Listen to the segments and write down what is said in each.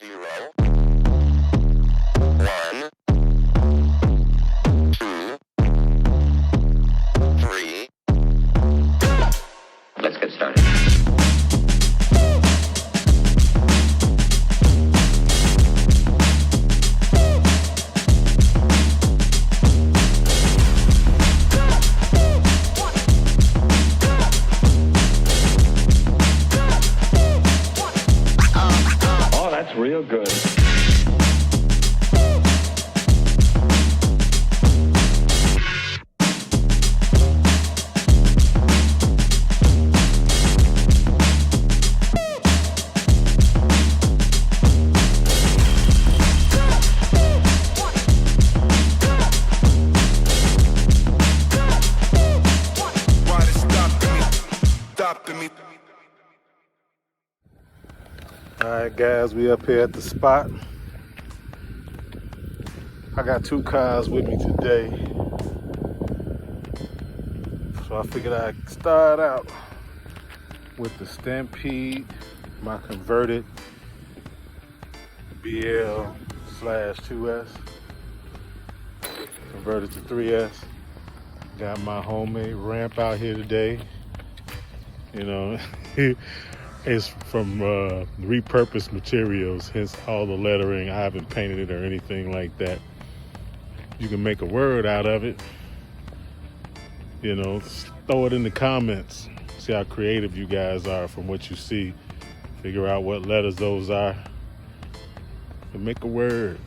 0, 1, 2, 3. Let's get started. Oh, that's real good. Alright guys, we up here at the spot. I got 2 cars with me today. So I figured I'd start out with the Stampede, my converted BL/2S, converted to 3S. Got my homemade ramp out here today. You know, it's from repurposed materials, hence all the lettering. I haven't painted it or anything like that. You can make a word out of it. You know, throw it in the comments. See how creative you guys are from what you see. Figure out what letters those are and make a word.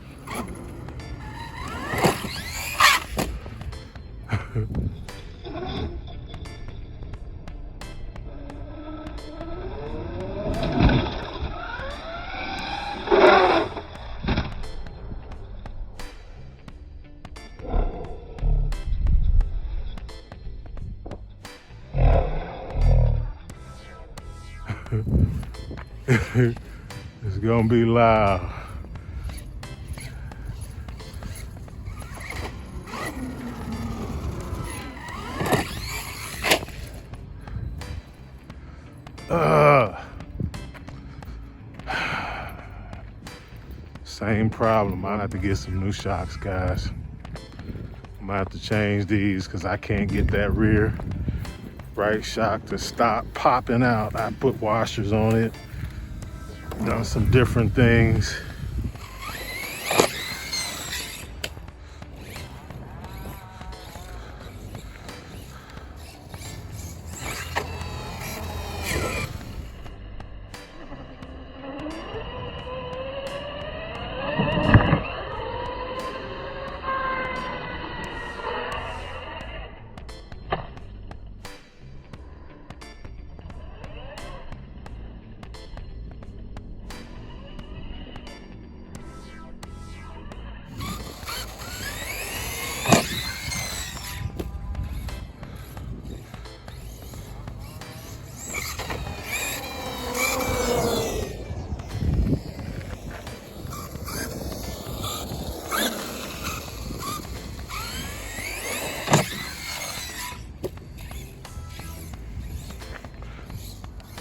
It's gonna be loud. Same problem. I have to get some new shocks, guys. I'm gonna have to change these because I can't get that rear right shock to stop popping out. I put washers on it, done some different things.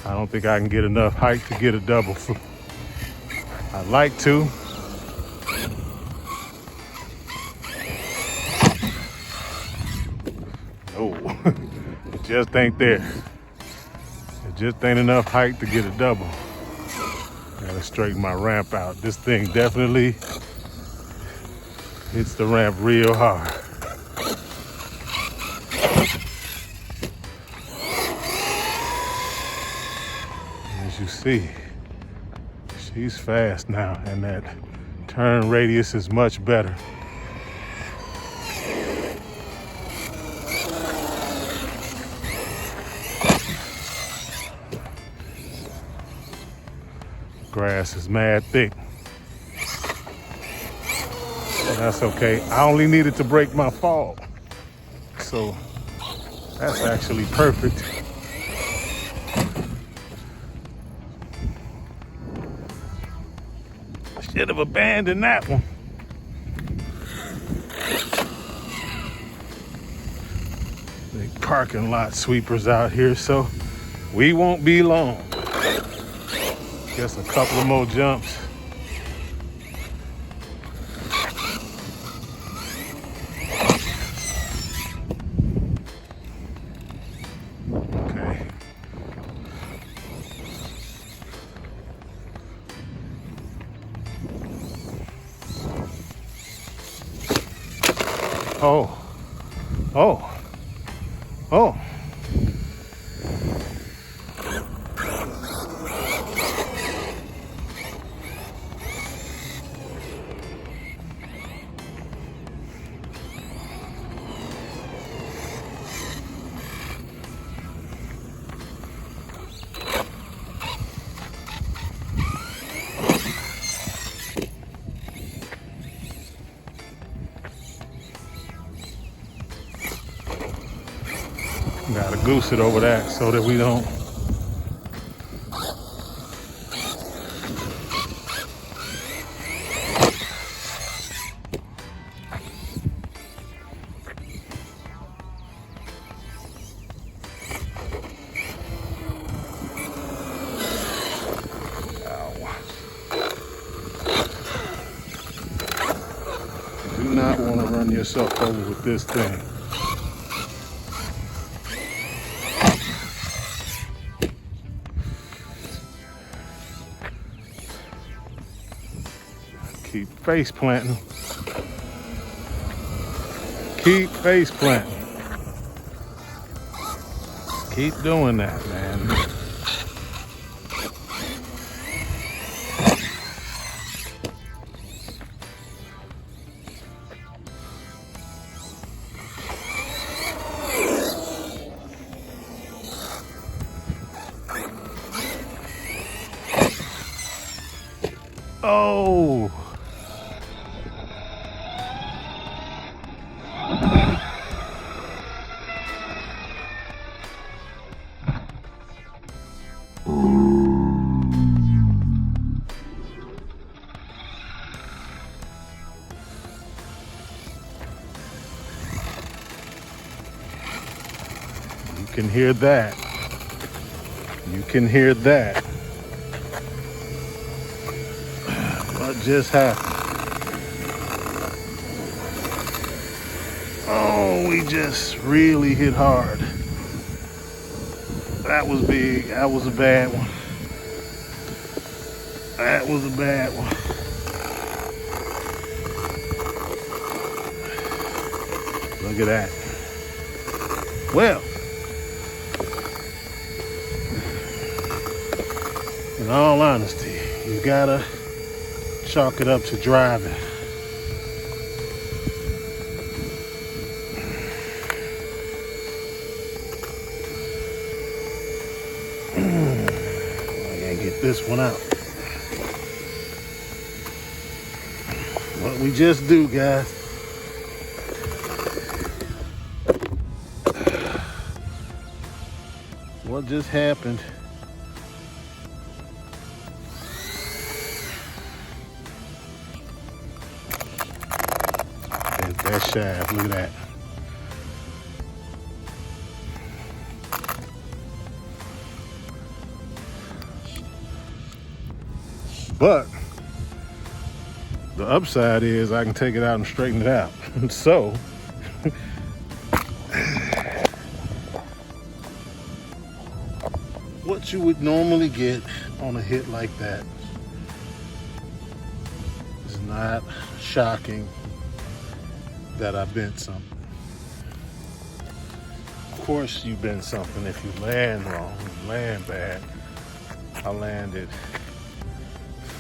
I don't think I can get enough height to get a double. I'd like to. No, it just ain't there. It just ain't enough height to get a double. Gotta straighten my ramp out. This thing definitely hits the ramp real hard. As you see, she's fast now, and that turn radius is much better. Grass is mad thick. That's okay. I only needed to break my fall. So that's actually perfect. I should have abandoned that one. Big parking lot sweepers out here, so we won't be long. Just a couple of more jumps Oh, oh, oh. Gotta goose it over that so that we don't. Do not want to run yourself over with this thing. Keep face planting. Keep face planting. Keep doing that, man. Oh. You can hear that. You can hear that. What just happened? Oh, we just really hit hard. That was big. That was a bad one. That was a bad one. Look at that. Well, in all honesty, you gotta chalk it up to driving. I gotta get this one out. What we just do, guys. What just happened? That shaft, look at that. But the upside is I can take it out and straighten it out. So what you would normally get on a hit like that is not shocking that I bent something. Of course you bent something if you land wrong, you land bad. I landed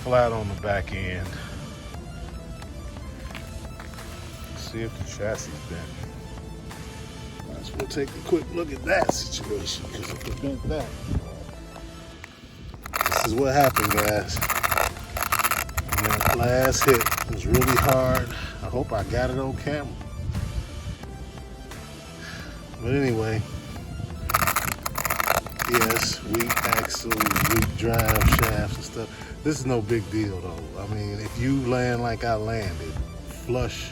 flat on the back end. Let's see if the chassis is bent. Might as well take a quick look at that situation, because if it bent that, this is what happened, guys. And that last hit was really hard. I hope I got it on camera. But anyway, yes, weak axles, weak drive shafts and stuff. This is no big deal though. I mean, if you land like I landed, flush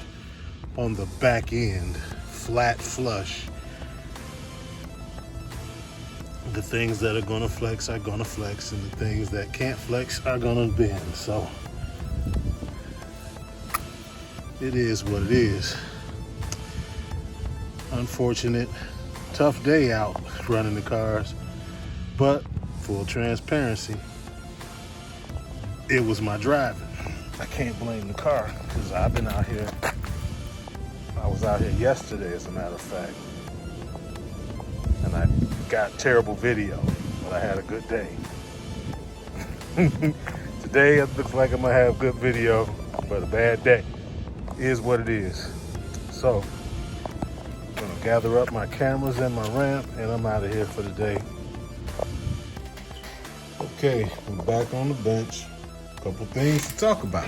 on the back end, flat flush, the things that are gonna flex are gonna flex, and the things that can't flex are gonna bend. So it is what it is. Unfortunate, tough day out running the cars, but full transparency, it was my driving. I can't blame the car, because I've been out here I was out here yesterday, as a matter of fact, and I got terrible video, but I had a good day. Today it looks like I'm gonna have good video, but a bad day is what it is. So I'm gonna gather up my cameras and my ramp, and I'm out of here for the day. Okay, I'm back on the bench. A couple things to talk about.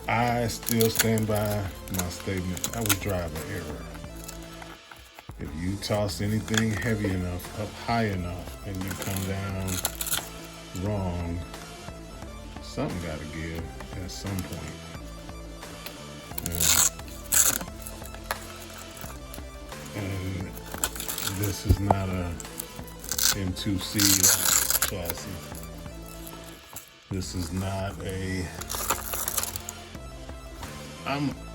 I still stand by my statement. I was driving error. If you toss anything heavy enough up high enough and you come down wrong, something got to give at some point. And this is not a M2C chassis. This is not a. It's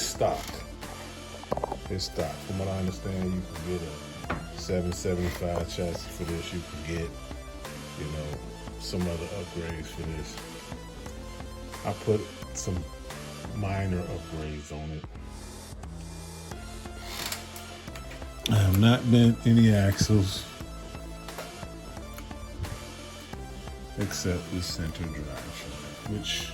stock. It's stock. From what I understand, you can get a 775 chassis for this. You can get, some other upgrades for this. I put some minor upgrades on it. I have not bent any axles except the center drive shaft, which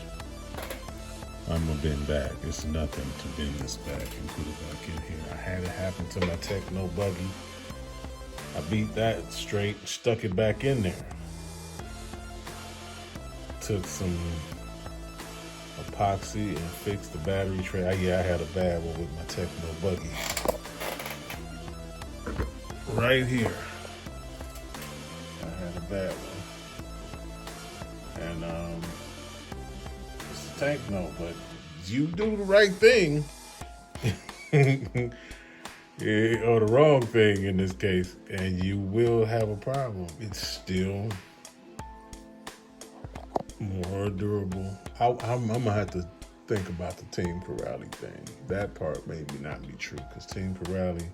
I'm gonna bend back. It's nothing to bend this back and put it back in here. I had it happen to my Techno buggy. I beat that straight, stuck it back in there. Took some epoxy and fixed the battery tray. I had a bad one with my Techno buggy. Right here, I had a bad one. And it's a tank note, but you do the right thing or the wrong thing in this case, and you will have a problem. It's still more durable. I'm gonna have to think about the Team Pirelli thing. That part may not be true, because Team Pirelli,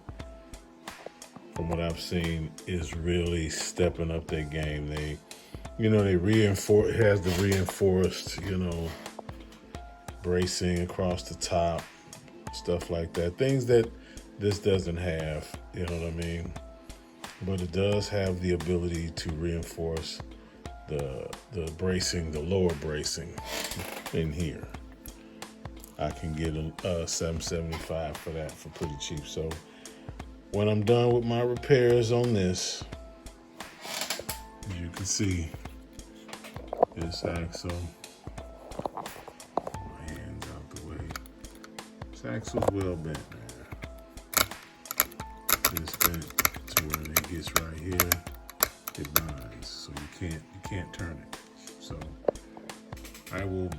from what I've seen, is really stepping up their game. They reinforce, it has the reinforced, bracing across the top, stuff like that. Things that this doesn't have, you know what I mean? But it does have the ability to reinforce the bracing, the lower bracing in here. I can get a 775 for that for pretty cheap. So when I'm done with my repairs on this, you can see this axle. My hands out the way. This axle's well bent, man. It's bent to where it gets right here. It binds, so you can't turn it. So I will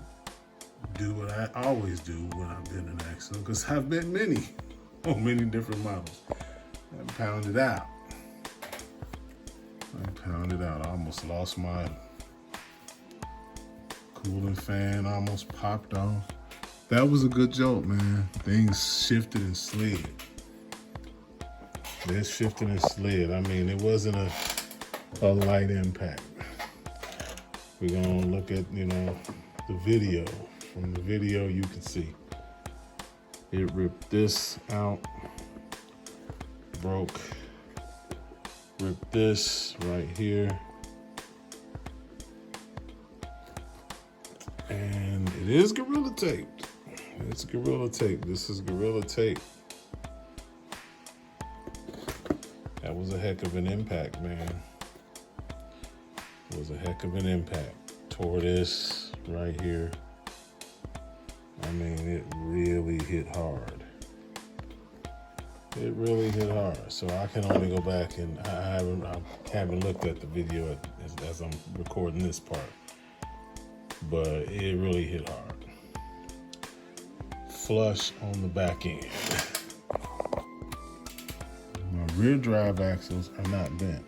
do what I always do when I bend an axle, because I've bent many on many different models. I pounded out. I almost lost my cooling fan, almost popped off. That was a good jolt, man. Things shifted and slid. It shifted and slid. I mean, it wasn't a light impact. We're gonna look at, the video. From the video, you can see it ripped this out, broke, ripped this right here, and it is Gorilla taped. It's Gorilla tape. This is Gorilla tape. That was a heck of an impact, man. It was a heck of an impact. Tore this right here. I mean, it really hit hard. It really hit hard. So I can only go back, and I haven't looked at the video as I'm recording this part, but it really hit hard. Flush on the back end. My rear drive axles are not bent.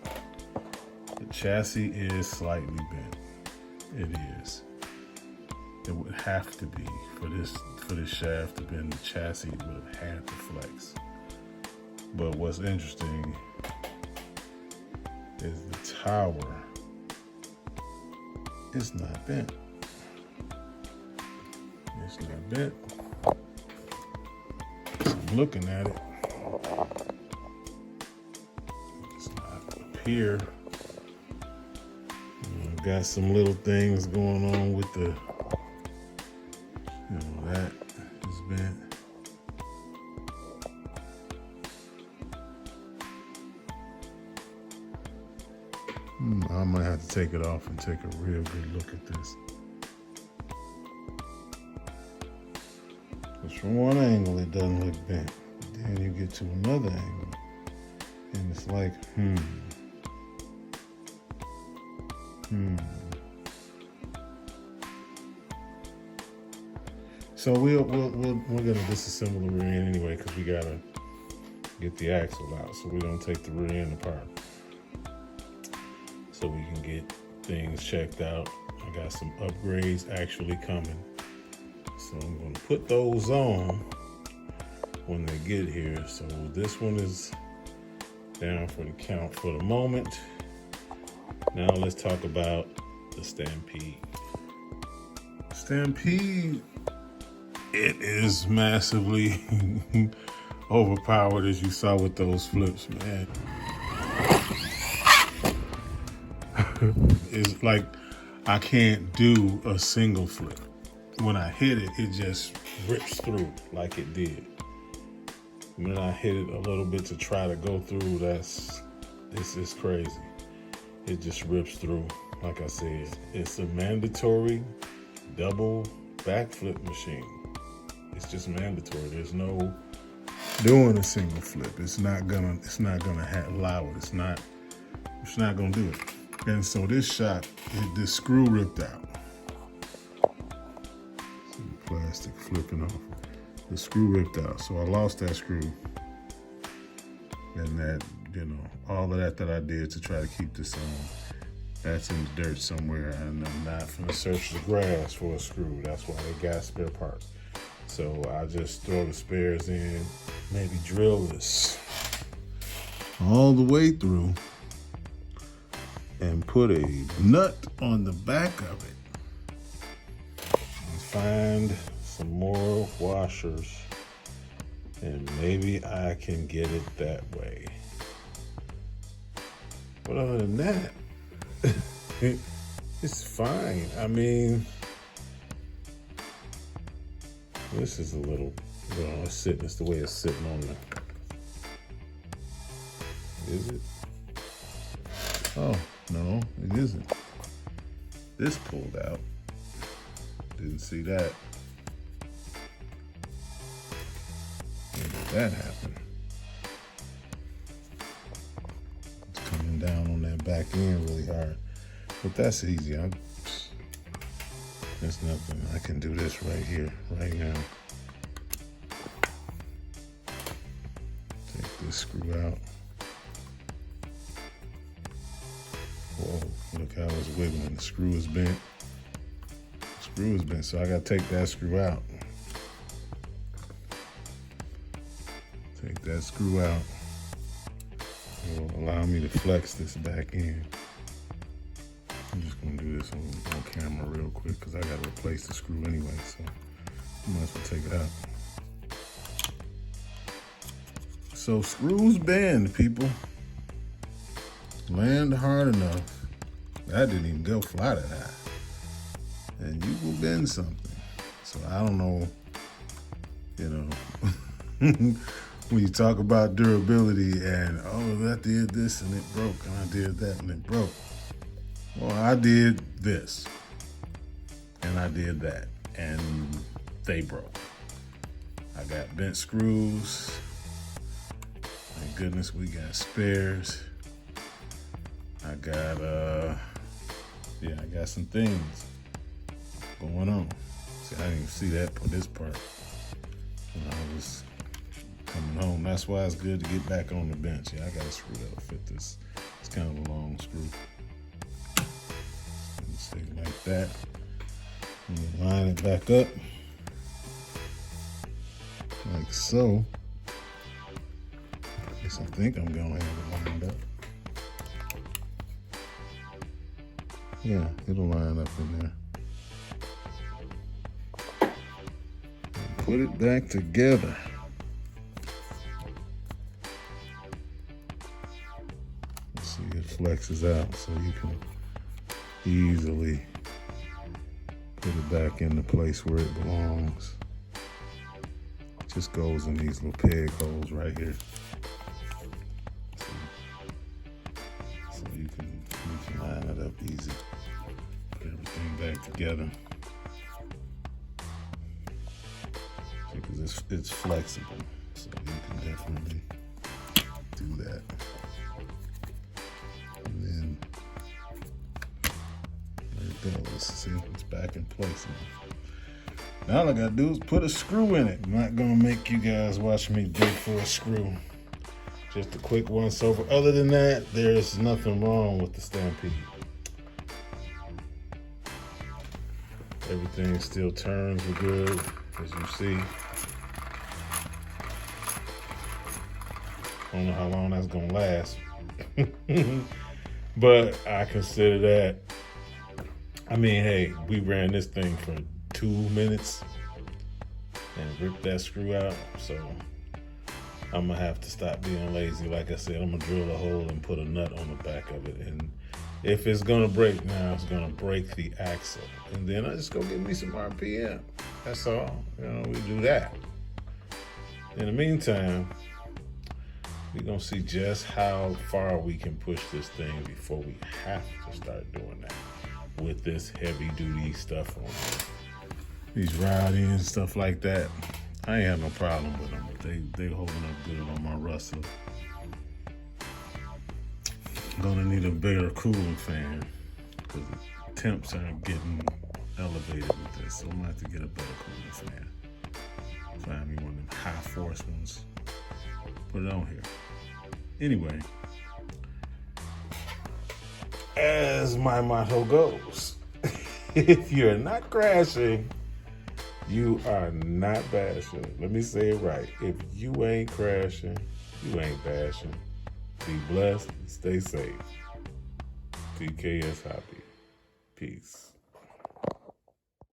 The chassis is slightly bent. It is. It would have to be for this shaft to bend. The chassis would have had to flex. But what's interesting is the tower is not bent. It's not bent. So I'm looking at it. It's not up here. Got some little things going on with the, that is bent. I might have to take it off and take a real good look at this. Because from one angle it doesn't look bent. But then you get to another angle and it's like, So we're gonna disassemble the rear end anyway because we gotta get the axle out, so we don't take the rear end apart. So we can get things checked out. I got some upgrades actually coming, so I'm gonna put those on when they get here. So this one is down for the count for the moment. Now let's talk about the Stampede. Stampede, it is massively overpowered, as you saw with those flips, man. It's like I can't do a single flip. When I hit it, it just rips through like it did. When I hit it a little bit to try to go through, it's crazy. It just rips through. Like I said, it's a mandatory double backflip machine. It's just mandatory. There's no doing a single flip. It's not gonna allow it. It's not gonna do it. And so this shot, this screw ripped out. See the plastic flipping off. The screw ripped out. So I lost that screw. And that, all of that I did to try to keep this on, that's in the dirt somewhere. And I'm not gonna search the grass for a screw. That's why they got spare parts. So I just throw the spares in, maybe drill this all the way through and put a nut on the back of it. And find some more washers and maybe I can get it that way. But other than that, it's fine. I mean, this is a little, it's sitting, it's the way it's sitting on there. Is it? Oh, no, it isn't. This pulled out. Didn't see that. When did that happen? It's coming down on that back end really hard. But that's easy. There's nothing. I can do this right here, right now. Take this screw out. Whoa, look how it's wiggling. The screw is bent. The screw is bent, so I gotta take that screw out. Take that screw out. It will allow me to flex this back in. I'm just gonna do this on camera real quick because I gotta replace the screw anyway, so I might as well take it out. So screws bend, people. Land hard enough. That didn't even go fly that high. And you will bend something. So I don't know, when you talk about durability and, that did this and it broke, and I did that and it broke. Well, I did this, and I did that, and they broke. I got bent screws. Thank goodness we got spares. I got, I got some things going on. See, I didn't even see this part when I was coming home. That's why it's good to get back on the bench. Yeah, I got a screw that'll fit this. It's kind of a long screw. Like that. And you line it back up like so. I guess I think I'm gonna have it lined up. Yeah, it'll line up in there. put it back together. Let's see, it flexes out so you can easily put it back in the place where it belongs. It just goes in these little peg holes right here. So you can line it up easy. Put everything back together. Because it's flexible, so you can definitely do that. And then there it goes. See, it's back in place now. Now all I gotta do is put a screw in it. I'm not gonna make you guys watch me dig for a screw. Just a quick once over. Other than that, there's nothing wrong with the Stampede. Everything still turns good, as you see. I don't know how long that's gonna last. But I consider that, I mean, hey, we ran this thing for 2 minutes and ripped that screw out, so I'm gonna have to stop being lazy. Like I said, I'm gonna drill a hole and put a nut on the back of it. And if it's gonna break now, it's gonna break the axle. And then I just go get me some RPM. That's all, you know, we do that. In the meantime, we're gonna see just how far we can push this thing before we have to start doing that with this heavy duty stuff on it. These rod ends, stuff like that, I ain't have no problem with them. They holding up good on my Russell. I'm gonna need a bigger cooling fan because the temps are getting elevated with this. So I'm gonna have to get a better cooling fan. Find me one of them high force ones. Put it on here. Anyway, as my motto goes, if you're not crashing, you are not bashing. Let me say it right. If you ain't crashing, you ain't bashing. Be blessed, stay safe. TKS Hobby. Peace.